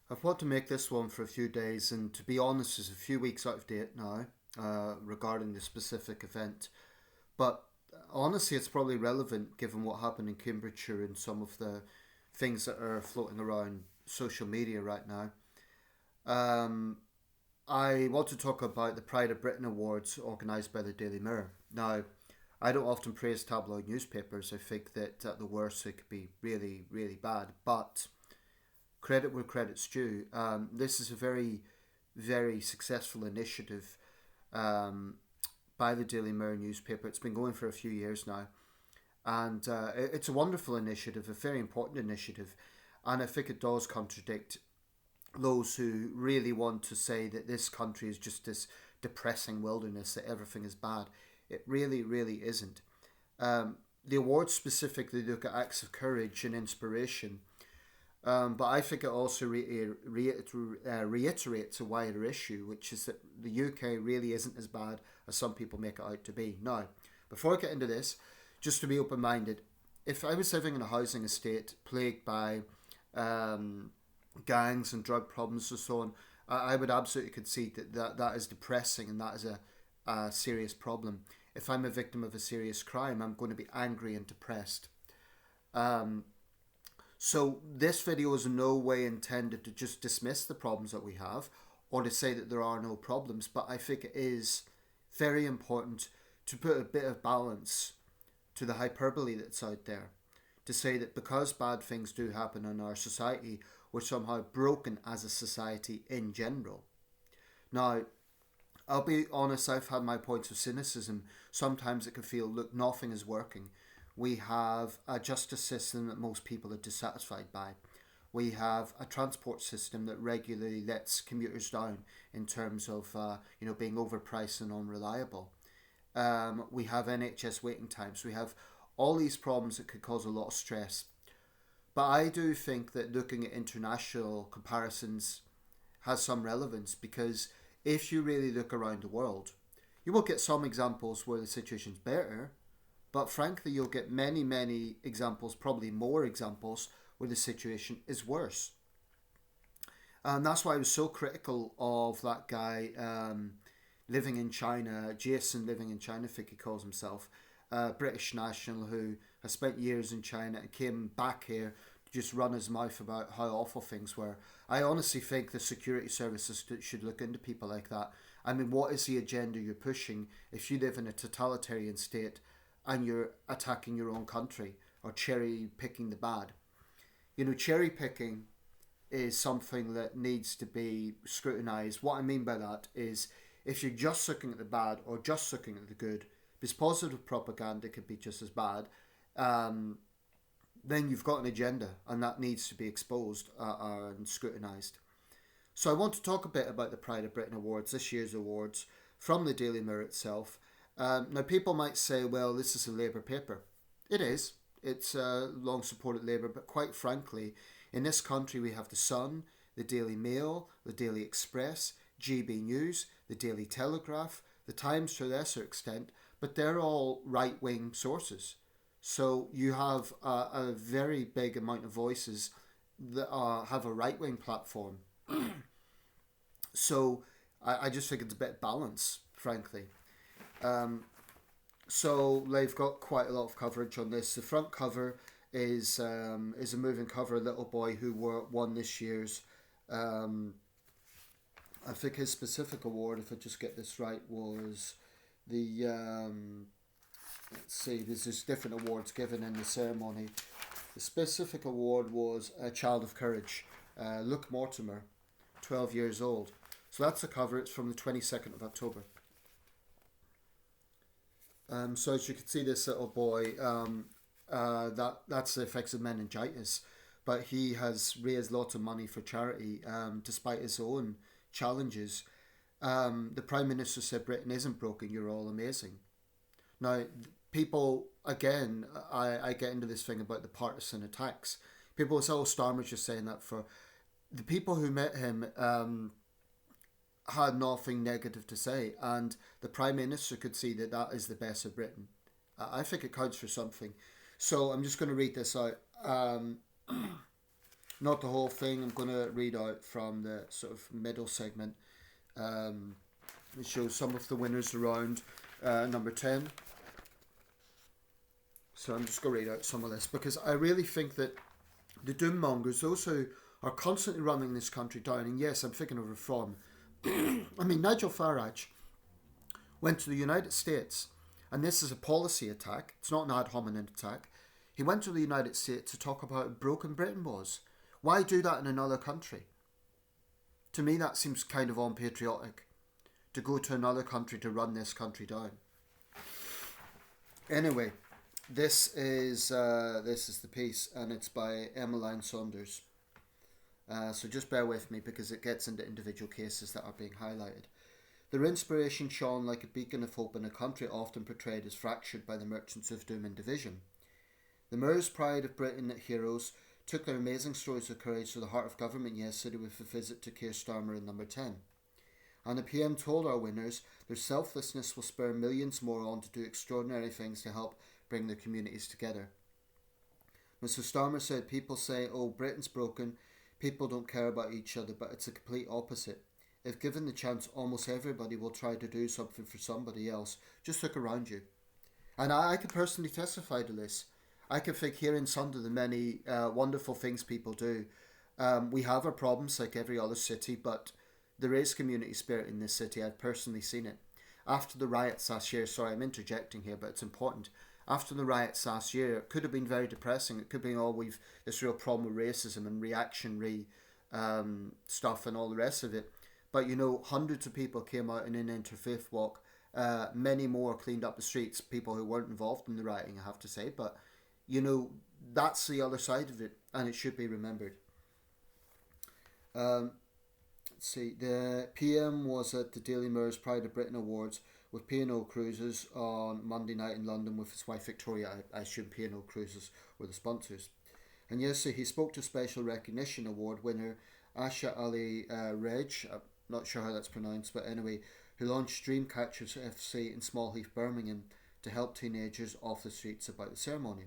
I've wanted to make this one for a few days, and to be honest, it's a few weeks out of date now regarding the specific event. But honestly, it's probably relevant given what happened in Cambridgeshire and some of the things that are floating around social media right now. Um, I want to talk about the Pride of Britain Awards organised by the Daily Mirror. Now, I don't often praise tabloid newspapers. I think that at the worst it could be really, really bad. But credit where credit's due. This is a very, very successful initiative um, by the Daily Mirror newspaper. It's been going for a few years now, and it's a wonderful initiative, a very important initiative, and I think it does contradict those who really want to say that this country is just this depressing wilderness, that everything is bad. It really, really isn't. The awards specifically look at acts of courage and inspiration, but I think it also reiterates a wider issue, which is that the UK really isn't as bad as some people make it out to be. Now, before I get into this, just to be open minded, if I was living in a housing estate plagued by um, gangs and drug problems and so on, I would absolutely concede that is depressing and that is a serious problem. If I'm a victim of a serious crime, I'm going to be angry and depressed. Um, so this video is in no way intended to just dismiss the problems that we have or to say that there are no problems, but I think it is very important to put a bit of balance to the hyperbole that's out there. To say that because bad things do happen in our society, we're somehow broken as a society in general. Now, I'll be honest, I've had my points of cynicism. Sometimes it can feel, look, nothing is working. We have a justice system that most people are dissatisfied by. We have a transport system that regularly lets commuters down in terms of being overpriced and unreliable. We have NHS waiting times. We have all these problems that could cause a lot of stress. But I do think that looking at international comparisons has some relevance because if you really look around the world, you will get some examples where the situation's better, but frankly, you'll get many, many examples, probably more examples, where the situation is worse. And that's why I was so critical of that guy living in China, Jason living in China, I think he calls himself, British national who has spent years in China and came back here to just run his mouth about how awful things were. I honestly think the security services should look into people like that. I mean, what is the agenda you're pushing if you live in a totalitarian state and you're attacking your own country or cherry picking the bad? Cherry picking is something that needs to be scrutinised. What I mean by that is if you're just looking at the bad or just looking at the good, because positive propaganda could be just as bad, um, then you've got an agenda and that needs to be exposed and scrutinised. So I want to talk a bit about the Pride of Britain Awards, this year's awards, from the Daily Mirror itself. Now, people might say, well, this is a Labour paper. It is. It's long supported Labour, but quite frankly, in this country we have The Sun, the Daily Mail, the Daily Express, GB News, the Daily Telegraph, the Times to a lesser extent, but they're all right wing sources. So you have a very big amount of voices that have a right wing platform. So I just think it's a bit of balance, frankly. Um, so they've got quite a lot of coverage on this. The front cover is a moving cover. A little boy who won this year's. Um, I think his specific award, if I just get this right, was the let's see. There's just different awards given in the ceremony. The specific award was a Child of Courage, Luke Mortimer, 12 years old. So that's the cover. It's from the 22nd of October. So as you can see, this little boy, that's the effects of meningitis, but he has raised lots of money for charity despite his own challenges. The Prime Minister said Britain isn't broken, you're all amazing. Now, people, again, I get into this thing about the partisan attacks. People say, oh, Starmer's just saying that for the people who met him. Had nothing negative to say, and the Prime Minister could see that that is the best of Britain. I think it counts for something. So I'm just going to read this out. Not the whole thing. I'm going to read out from the sort of middle segment. It shows some of the winners around number 10. So I'm just going to read out some of this because I really think that the doom mongers, those who are constantly running this country down, and yes, I'm thinking of reform. I mean, Nigel Farage went to the United States, and this is a policy attack. It's not an ad hominem attack. He went to the United States to talk about how broken Britain was. Why do that in another country? To me, that seems kind of unpatriotic, to go to another country to run this country down. Anyway, this is the piece, and it's by Emmeline Saunders. So just bear with me because it gets into individual cases that are being highlighted. Their inspiration shone like a beacon of hope in a country often portrayed as fractured by the merchants of doom and division. The Mirror's Pride of Britain heroes took their amazing stories of courage to the heart of government yesterday with a visit to Keir Starmer in number 10. And the PM told our winners their selflessness will spur millions more on to do extraordinary things to help bring their communities together. Mr. Starmer said, people say, oh, Britain's broken, people don't care about each other, but it's the complete opposite. If given the chance, almost everybody will try to do something for somebody else. Just look around you. And I could personally testify to this. I can think here in Sunday the many wonderful things people do. We have our problems like every other city, but there is community spirit in this city. I've personally seen it. After the riots last year, sorry, I'm interjecting here, but it's important. After the riots last year, it could have been very depressing. It could have been, oh, we've this real problem with racism and reactionary stuff and all the rest of it. But, you know, hundreds of people came out in an interfaith walk. Many more cleaned up the streets, people who weren't involved in the rioting, I have to say. But, you know, that's the other side of it, and it should be remembered. Let's see, the PM was at the Daily Mirror's Pride of Britain Awards with P&O Cruises on Monday night in London with his wife Victoria. I assume P&O Cruises were the sponsors. And yesterday he spoke to Special Recognition Award winner Asha Ali Reg, I'm not sure how that's pronounced, but anyway, who launched Dreamcatchers FC in Smallheath, Birmingham to help teenagers off the streets about the ceremony.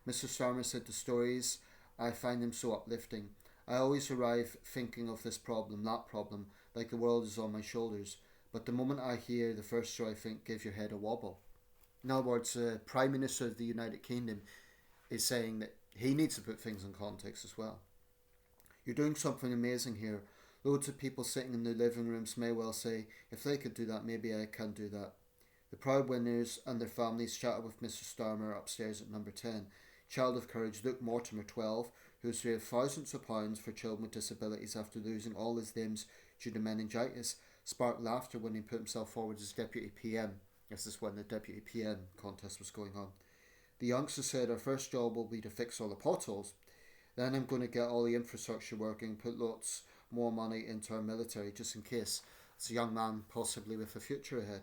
Mr. Starmer said the stories, I find them so uplifting. I always arrive thinking of this problem, that problem, like the world is on my shoulders. But the moment I hear the first story, I think, give your head a wobble. In other words, the Prime Minister of the United Kingdom is saying that he needs to put things in context as well. You're doing something amazing here. Loads of people sitting in their living rooms may well say, if they could do that, maybe I can do that. The proud winners and their families chatted with Mr. Starmer upstairs at number 10. Child of Courage Luke Mortimer, 12, who has raised thousands of pounds for children with disabilities after losing all his limbs due to meningitis, sparked laughter when he put himself forward as Deputy PM. This is when the Deputy PM contest was going on. The youngster said, our first job will be to fix all the potholes. Then I'm going to get all the infrastructure working, put lots more money into our military, just in case. It's a young man, possibly with a future ahead.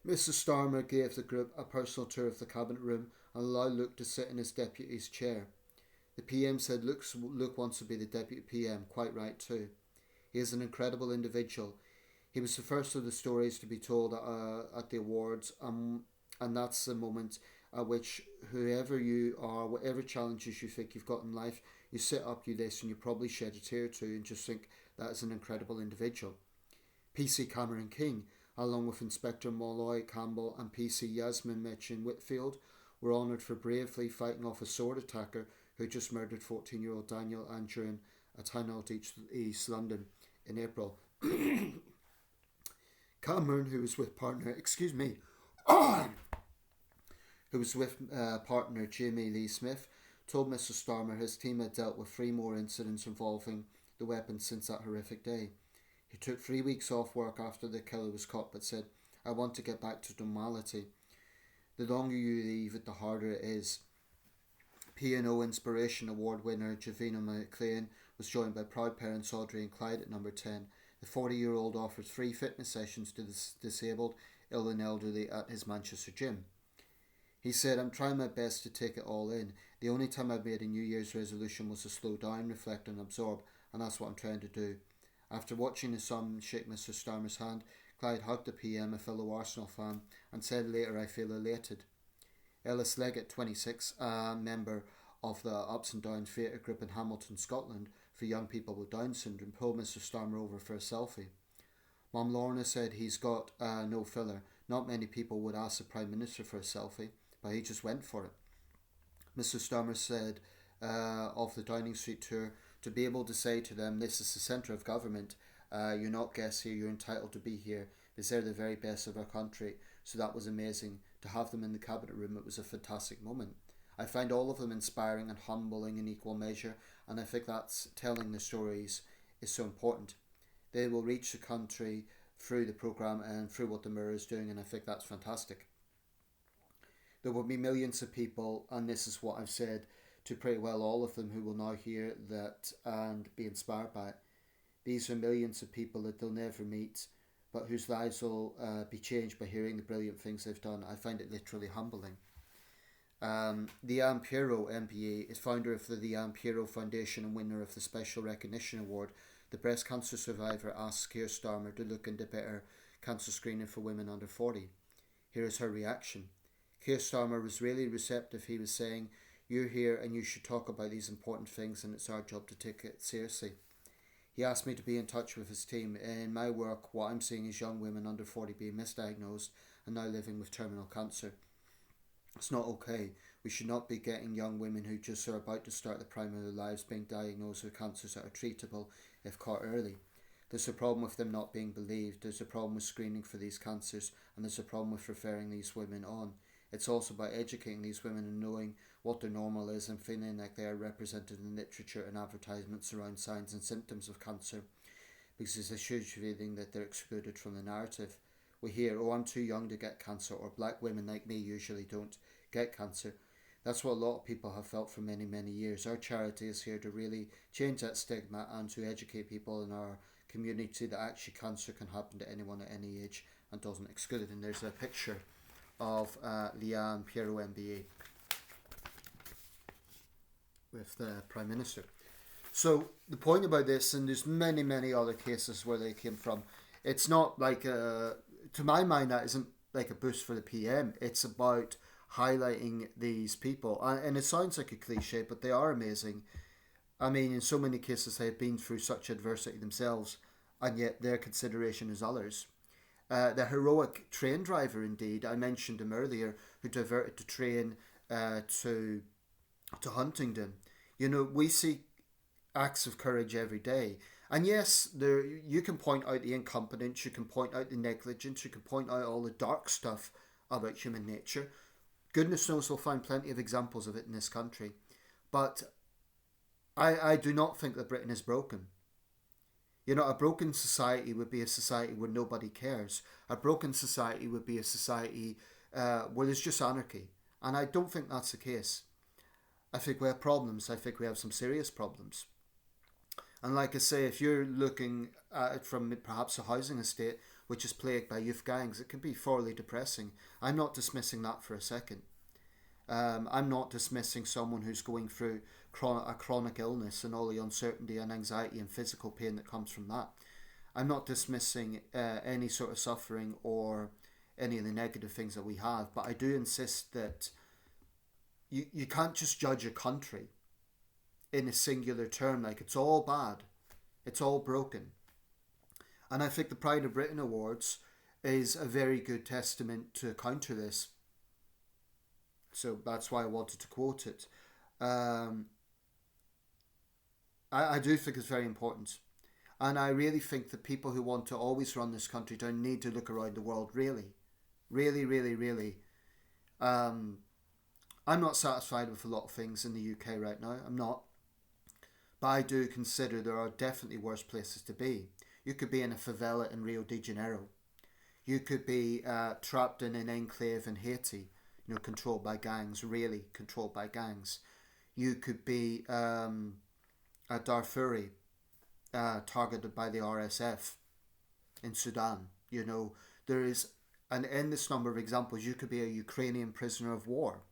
Mr. Starmer gave the group a personal tour of the cabinet room and allowed Luke to sit in his deputy's chair. The PM said Luke wants to be the Deputy PM, quite right too. He is an incredible individual. He was the first of the stories to be told at the awards, and that's the moment at which whoever you are, whatever challenges you think you've got in life, you sit up, you listen, you probably shed a tear or two and just think that is an incredible individual. PC Cameron King, along with Inspector Molloy Campbell and PC Yasmin Mitchin Whitfield, were honoured for bravely fighting off a sword attacker who just murdered 14-year-old Daniel Anjurin at Hinault East London in April. Cameron, who was with partner Jamie Lee Smith, told Mr. Starmer his team had dealt with 3 more incidents involving the weapon since that horrific day. He took 3 weeks off work after the killer was caught, but said, I want to get back to normality. The longer you leave it, the harder it is. P&O Inspiration Award winner Javina McLean was joined by proud parents Audrey and Clyde at number 10. The 40-year-old offers free fitness sessions to the disabled, ill and elderly at his Manchester gym. He said, I'm trying my best to take it all in. The only time I've made a New Year's resolution was to slow down, reflect and absorb, and that's what I'm trying to do. After watching his son shake Mr. Starmer's hand, Clyde hugged the PM, a fellow Arsenal fan, and said later, I feel elated. Ellis Leggett, 26, a member of the Ups and Downs theatre group in Hamilton, Scotland, for young people with Down syndrome, pulled Mr. Starmer over for a selfie. Mum Lorna said he's got no filler. Not many people would ask the Prime Minister for a selfie, but he just went for it. Mr. Starmer said of the Downing Street tour, to be able to say to them, this is the centre of government, you're not guests here, you're entitled to be here, because they're the very best of our country. So that was amazing. To have them in the cabinet room, it was a fantastic moment. I find all of them inspiring and humbling in equal measure, and I think that's telling the stories is so important. They will reach the country through the programme and through what the Mirror is doing, and I think that's fantastic. There will be millions of people, and this is what I've said to pretty well all of them, who will now hear that and be inspired by it. These are millions of people that they'll never meet, but whose lives will be changed by hearing the brilliant things they've done. I find it literally humbling. Leanne Pirro, MBE, is founder of the Leanne Pirro Foundation and winner of the Special Recognition Award. The breast cancer survivor asks Keir Starmer to look into better cancer screening for women under 40. Here is her reaction. Keir Starmer was really receptive. He was saying, you're here and you should talk about these important things, and it's our job to take it seriously. He asked me to be in touch with his team. In my work, what I'm seeing is young women under 40 being misdiagnosed and now living with terminal cancer. It's not okay. We should not be getting young women who just are about to start the prime of their lives being diagnosed with cancers that are treatable if caught early. There's a problem with them not being believed. There's a problem with screening for these cancers, and there's a problem with referring these women on. It's also about educating these women and knowing what their normal is and feeling like they are represented in literature and advertisements around signs and symptoms of cancer, because there's a huge feeling that they're excluded from the narrative. We hear, oh, I'm too young to get cancer, or black women like me usually don't get cancer. That's what a lot of people have felt for many, many years. Our charity is here to really change that stigma and to educate people in our community that actually cancer can happen to anyone at any age and doesn't exclude it. And there's a picture of Leanne Pirro, MBE, with the Prime Minister. So the point about this, and there's many, many other cases where they came from, it's not like, to my mind, that isn't like a boost for the PM. It's about highlighting these people. And it sounds like a cliche, but they are amazing. I mean, in so many cases, they've been through such adversity themselves, and yet their consideration is others. The heroic train driver, indeed, I mentioned him earlier, who diverted the train to Huntingdon. You know, we see acts of courage every day. And yes, you can point out the incompetence, you can point out the negligence, you can point out all the dark stuff about human nature. Goodness knows we'll find plenty of examples of it in this country. But I do not think that Britain is broken. You know, a broken society would be a society where nobody cares. A broken society would be a society where there's just anarchy. And I don't think that's the case. I think we have problems. I think we have some serious problems. And like I say, if you're looking at it from perhaps a housing estate which is plagued by youth gangs, it can be thoroughly depressing. I'm not dismissing that for a second. I'm not dismissing someone who's going through a chronic illness and all the uncertainty and anxiety and physical pain that comes from that. I'm not dismissing any sort of suffering or any of the negative things that we have, but I do insist that you can't just judge a country in a singular term, like it's all bad, it's all broken. And I think the Pride of Britain Awards is a very good testament to counter this. So that's why I wanted to quote it. I do think it's very important. And I really think that people who want to always run this country don't need to look around the world, really. Really, really, really. I'm not satisfied with a lot of things in the UK right now. I'm not. But I do consider there are definitely worse places to be. You could be in a favela in Rio de Janeiro. You could be trapped in an enclave in Haiti, you know, controlled by gangs, really controlled by gangs. You could be a Darfuri, targeted by the RSF in Sudan. You know, there is an endless number of examples. You could be a Ukrainian prisoner of war.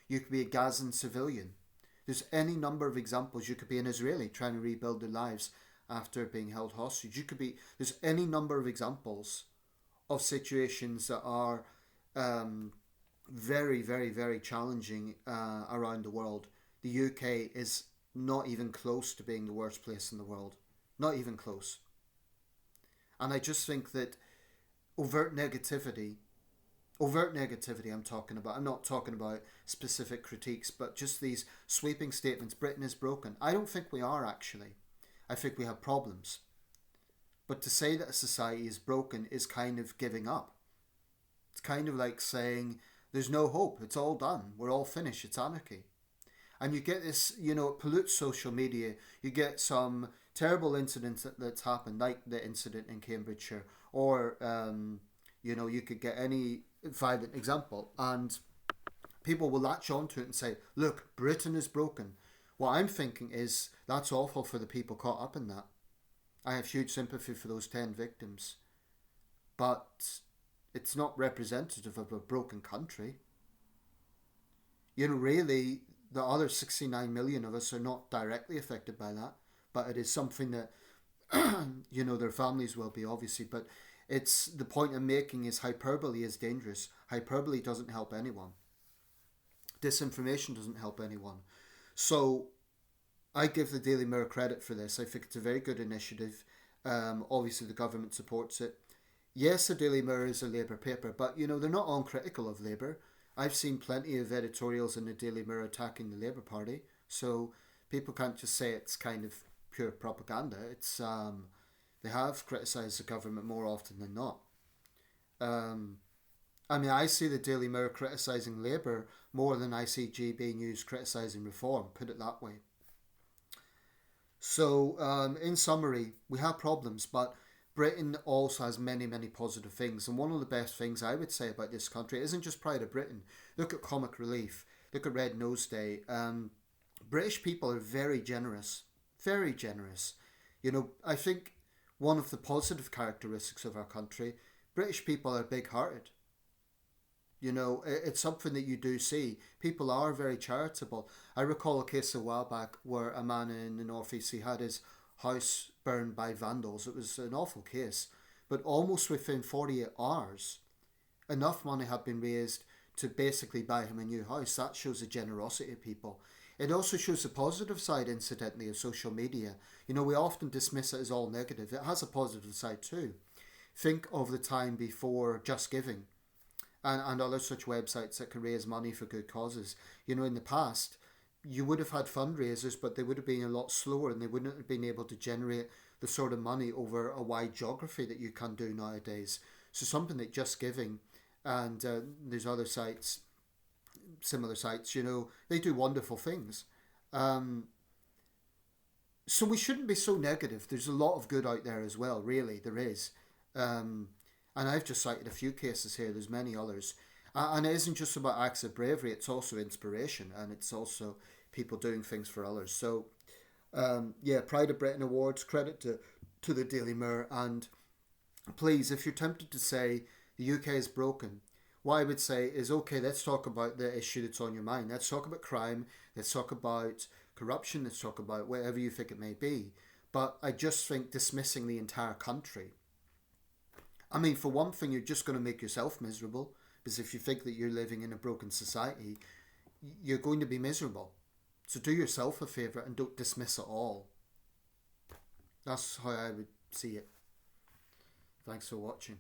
You could be a Gazan civilian. There's any number of examples. You could be an Israeli trying to rebuild their lives after being held hostage. There's any number of examples of situations that are very, very, very challenging around the world. the UK is not even close to being the worst place in the world. Not even close. And I just think that overt negativity, I'm talking about, I'm not talking about specific critiques, but just these sweeping statements, Britain is broken. I don't think we are actually. I think we have problems. But to say that a society is broken is kind of giving up. It's kind of like saying there's no hope, it's all done, we're all finished, it's anarchy. And you get this, it pollutes social media. You get some terrible incidents that's happened, like the incident in Cambridgeshire, or, you could get any violent example, and people will latch onto it and say, look, Britain is broken. What I'm thinking is that's awful for the people caught up in that. I have huge sympathy for those 10 victims. But it's not representative of a broken country. Really, the other 69 million of us are not directly affected by that, but it is something that, their families will be, obviously. But it's the point I'm making is hyperbole is dangerous. Hyperbole doesn't help anyone. Disinformation doesn't help anyone. So I give the Daily Mirror credit for this. I think it's a very good initiative. Obviously, the government supports it. Yes, the Daily Mirror is a Labour paper, but, they're not uncritical of Labour. I've seen plenty of editorials in the Daily Mirror attacking the Labour Party, so people can't just say it's kind of pure propaganda. It's they have criticised the government more often than not. I see the Daily Mirror criticising Labour more than I see GB News criticising Reform, put it that way. So, in summary, we have problems, but Britain also has many, many positive things. And one of the best things I would say about this country isn't just Pride of Britain. Look at Comic Relief. Look at Red Nose Day. British people are very generous. Very generous. I think one of the positive characteristics of our country, British people are big-hearted. It's something that you do see. People are very charitable. I recall a case a while back where a man in the northeast, he had his house burned by vandals. It was an awful case. But almost within 48 hours, enough money had been raised to basically buy him a new house. That shows the generosity of people. It also shows the positive side, incidentally, of social media. We often dismiss it as all negative. It has a positive side too. Think of the time before Just Giving and other such websites that can raise money for good causes. In the past, you would have had fundraisers, but they would have been a lot slower and they wouldn't have been able to generate the sort of money over a wide geography that you can do nowadays. So something like Just Giving and there's other sites, similar sites, they do wonderful things. So we shouldn't be so negative. There's a lot of good out there as well, really, there is. And I've just cited a few cases here, there's many others. And it isn't just about acts of bravery, it's also inspiration and it's also people doing things for others. So, Pride of Britain Awards, credit to the Daily Mirror. And please, if you're tempted to say the UK is broken, what I would say is, okay, let's talk about the issue that's on your mind. Let's talk about crime, let's talk about corruption, let's talk about whatever you think it may be. But I just think dismissing the entire country, for one thing, you're just going to make yourself miserable. Because if you think that you're living in a broken society, you're going to be miserable. So do yourself a favour and don't dismiss it all. That's how I would see it. Thanks for watching.